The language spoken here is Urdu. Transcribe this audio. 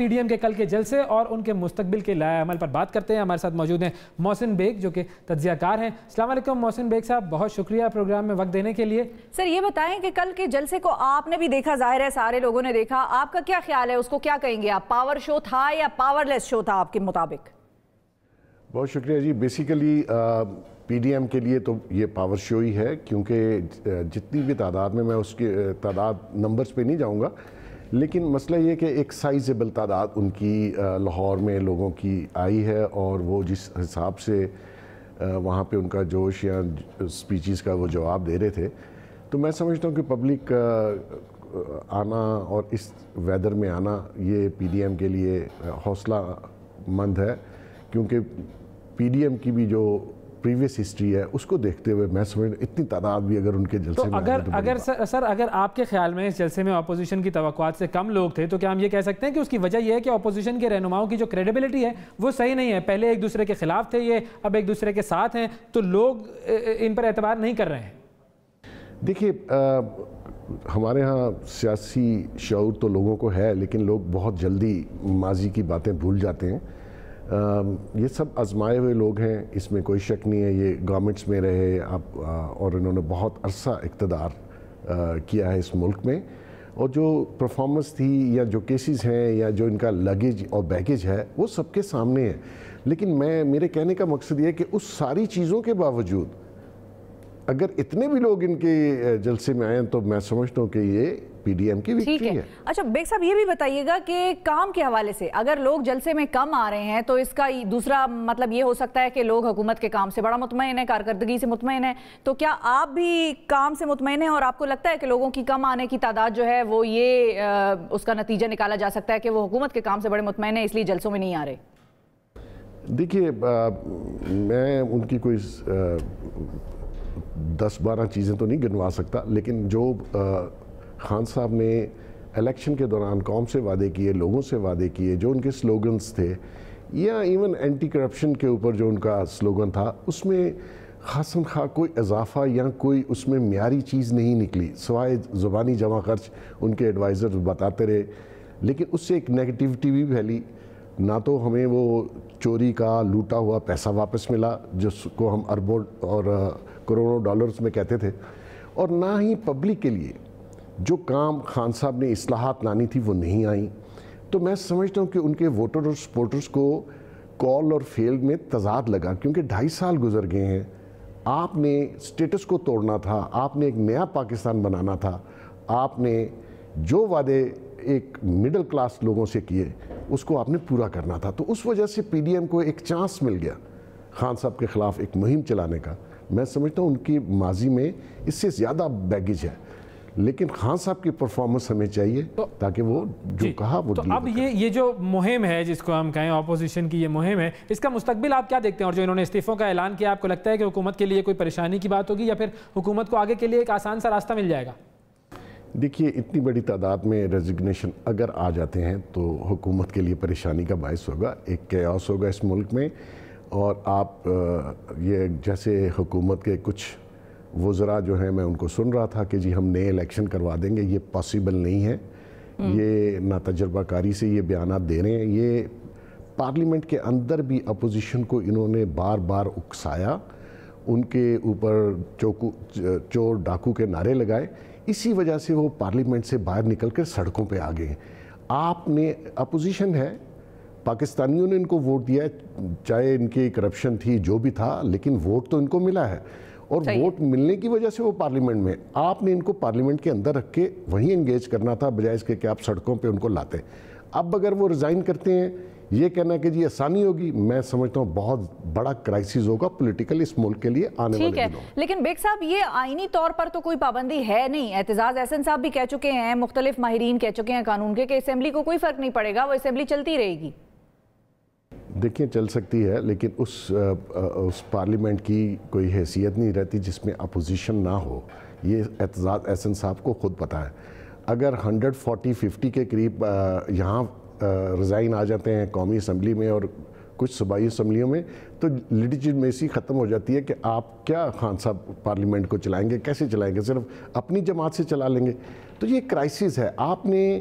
پی ڈی ایم کے کل کے جلسے اور ان کے مستقبل کے لائحہ عمل پر بات کرتے ہیں. ہمارے ساتھ موجود ہیں محسن بیگ جو کہ تجزیہ کار ہیں. السلام علیکم محسن بیگ صاحب, بہت شکریہ پروگرام میں وقت دینے کے لیے. سر یہ بتائیں کہ کل کے جلسے کو آپ نے بھی دیکھا, ظاہر ہے سارے لوگوں نے دیکھا, آپ کا کیا خیال ہے, اس کو کیا کہیں گے آپ, پاور شو تھا یا پاور لیس شو تھا آپ کے مطابق؟ بہت شکریہ جی. بیسیکلی پی ڈی ایم کے لیے تو یہ پاور شو ہی ہے, کیونکہ جتنی بھی تعداد میں اس کی تعداد نمبرز پہ نہیں جاؤں گا, لیکن مسئلہ یہ کہ ایک سائزیبل تعداد ان کی لاہور میں لوگوں کی آئی ہے, اور وہ جس حساب سے وہاں پہ ان کا جوش یا سپیچز کا وہ جواب دے رہے تھے, تو میں سمجھتا ہوں کہ پبلک آنا اور اس ویدر میں آنا یہ پی ڈی ایم کے لیے حوصلہ مند ہے, کیونکہ پی ڈی ایم کی بھی جو پریویس ہسٹری ہے اس کو دیکھتے ہوئے میں سمجھ اتنی تعداد بھی اگر ان کے جلسے میں اگر آپ کے خیال میں اس جلسے میں اپوزیشن کی توقعات سے کم لوگ تھے, تو کیا ہم یہ کہہ سکتے ہیں کہ اس کی وجہ یہ ہے کہ اپوزیشن کے رہنماؤں کی جو کریڈیبلٹی ہے وہ صحیح نہیں ہے؟ پہلے ایک دوسرے کے خلاف تھے, یہ اب ایک دوسرے کے ساتھ ہیں, تو لوگ ان پر اعتبار نہیں کر رہے ہیں. دیکھیے ہمارے ہاں سیاسی شعور تو لوگوں کو ہے, لیکن لوگ بہت جلدی ماضی کی باتیں بھول جاتے ہیں. یہ سب آزمائے ہوئے لوگ ہیں, اس میں کوئی شک نہیں ہے. یہ گورنمنٹس میں رہے اور انہوں نے بہت عرصہ اقتدار کیا ہے اس ملک میں, اور جو پرفارمنس تھی یا جو کیسز ہیں یا جو ان کا لگیج اور بیگیج ہے وہ سب کے سامنے ہے. لیکن میرے کہنے کا مقصد یہ ہے کہ اس ساری چیزوں کے باوجود اگر اتنے بھی لوگ ان کے جلسے میں آئے تو میں سمجھتا ہوں کہ یہ پی ڈی ایم کی وکٹری ہے. اچھا بیگ صاحب یہ بھی بتائیے گا کہ کام کے حوالے سے اگر لوگ جلسے میں کم آ رہے ہیں تو اس کا دوسرا مطلب یہ ہو سکتا ہے کہ لوگ حکومت کے کام سے بڑا مطمئن ہے, کارکردگی سے مطمئن ہے, تو کیا آپ بھی کام سے مطمئن ہیں اور آپ کو لگتا ہے کہ لوگوں کی کم آنے کی تعداد جو ہے وہ یہ اس کا نتیجہ نکالا جا سکتا ہے کہ وہ حکومت کے کام سے بڑے مطمئن ہیں اس لیے جلسوں میں نہیں آ رہے؟ دیکھیے میں ان کی کوئی 10-12 چیزیں تو نہیں گنوا سکتا, لیکن جو خان صاحب نے الیکشن کے دوران قوم سے وعدے کیے, لوگوں سے وعدے کیے, جو ان کے سلوگنز تھے, یا ایون اینٹی کرپشن کے اوپر جو ان کا سلوگن تھا, اس میں خاصاً خواہ کوئی اضافہ یا کوئی اس میں معیاری چیز نہیں نکلی, سوائے زبانی جمع خرچ ان کے ایڈوائزر بتاتے رہے. لیکن اس سے ایک نیگیٹیوٹی بھی پھیلی. نہ تو ہمیں وہ چوری کا لوٹا ہوا پیسہ واپس ملا جس کو ہم اربوں اور کروڑوں ڈالرز میں کہتے تھے, اور نہ ہی پبلک کے لیے جو کام خان صاحب نے اصلاحات لانی تھی وہ نہیں آئیں. تو میں سمجھتا ہوں کہ ان کے ووٹر اور سپورٹرز کو کال اور فیل میں تضاد لگا, کیونکہ 2.5 سال گزر گئے ہیں. آپ نے سٹیٹس کو توڑنا تھا, آپ نے ایک نیا پاکستان بنانا تھا, آپ نے جو وعدے ایک مڈل کلاس لوگوں سے کیے اس کو آپ نے پورا کرنا تھا. تو اس وجہ سے پی ڈی ایم کو ایک چانس مل گیا خان صاحب کے خلاف ایک مہم چلانے کا. میں سمجھتا ہوں ان کی ماضی میں اس سے زیادہ بیگیج ہے, لیکن خان صاحب کی پرفارمنس ہمیں چاہیے تاکہ وہ جو کہا وہ تو اب یہ جو مہم ہے جس کو ہم کہیں اپوزیشن کی یہ مہم ہے, اس کا مستقبل آپ کیا دیکھتے ہیں؟ اور جو انہوں نے استعفوں کا اعلان کیا, آپ کو لگتا ہے کہ حکومت کے لیے کوئی پریشانی کی بات ہوگی یا پھر حکومت کو آگے کے لیے ایک آسان سا راستہ مل جائے گا؟ دیکھیے اتنی بڑی تعداد میں ریزگنیشن اگر آ جاتے ہیں تو حکومت کے لیے پریشانی کا باعث ہوگا, ایک کیاس ہوگا اس ملک میں. اور آپ یہ جیسے حکومت کے کچھ وزراء جو ہیں, میں ان کو سن رہا تھا کہ جی ہم نئے الیکشن کروا دیں گے, یہ پاسیبل نہیں ہے. یہ ناتجربہ کاری سے یہ بیانات دے رہے ہیں. یہ پارلیمنٹ کے اندر بھی اپوزیشن کو انہوں نے بار بار اکسایا, ان کے اوپر چور ڈاکو کے نعرے لگائے, اسی وجہ سے وہ پارلیمنٹ سے باہر نکل کر سڑکوں پہ آ گئے ہیں. آپ نے اپوزیشن ہے, پاکستانیوں نے ان کو ووٹ دیا ہے, چاہے ان کی کرپشن تھی جو بھی تھا, لیکن ووٹ تو ان کو ملا ہے, اور ووٹ ملنے کی وجہ سے وہ پارلیمنٹ میں. آپ نے ان کو پارلیمنٹ کے اندر رکھ کے وہیں انگیج کرنا تھا, بجائے اس کے کہ آپ سڑکوں پہ ان کو لاتے. اب اگر وہ ریزائن کرتے ہیں, یہ کہنا کہ جی آسانی ہوگی, میں سمجھتا ہوں بہت بڑا کرائسس ہوگا پولیٹیکل اس ملک کے لیے آنے والے دنوں. ٹھیک ہے, لیکن بیگ صاحب یہ آئینی طور پر تو کوئی پابندی ہے نہیں. اعتزاز احسن صاحب بھی کہہ چکے ہیں, مختلف ماہرین کہہ چکے ہیں قانون کے, کہ اسمبلی کو کوئی فرق نہیں پڑے گا, وہ اسمبلی چلتی رہے گی. دیکھیں چل سکتی ہے, لیکن اس پارلیمنٹ کی کوئی حیثیت نہیں رہتی جس میں اپوزیشن نہ ہو. یہ اعتزاز احسن صاحب کو خود پتہ ہے. اگر 140-50 کے قریب یہاں ریزائن آ جاتے ہیں قومی اسمبلی میں اور کچھ صوبائی اسمبلیوں میں, تو لیجیٹمیسی ختم ہو جاتی ہے کہ آپ کیا خان صاحب پارلیمنٹ کو چلائیں گے, کیسے چلائیں گے, صرف اپنی جماعت سے چلا لیں گے. تو یہ کرائسس ہے. آپ نے